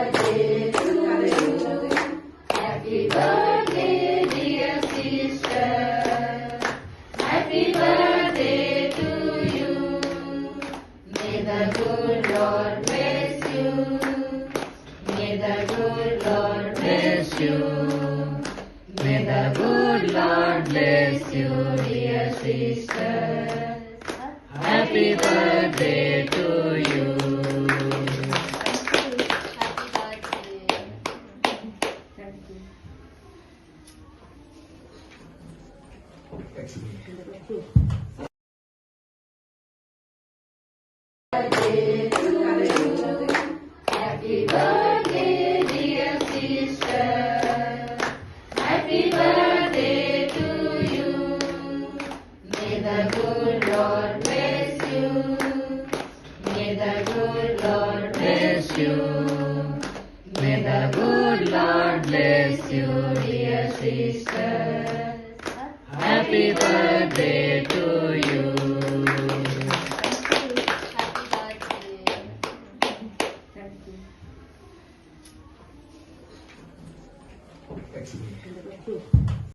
birthday to you. Happy birthday, dear sister. Happy birthday to you. May the good Lord bless you. May the good Lord bless you. May the good Lord bless you, dear sister. Happy birthday to you. Birthday to you. Happy birthday, dear sister. Happy birthday to you. May the good Lord bless you. May the good Lord bless you. May the good Lord bless you, dear sister. Happy birthday to you. Excellent.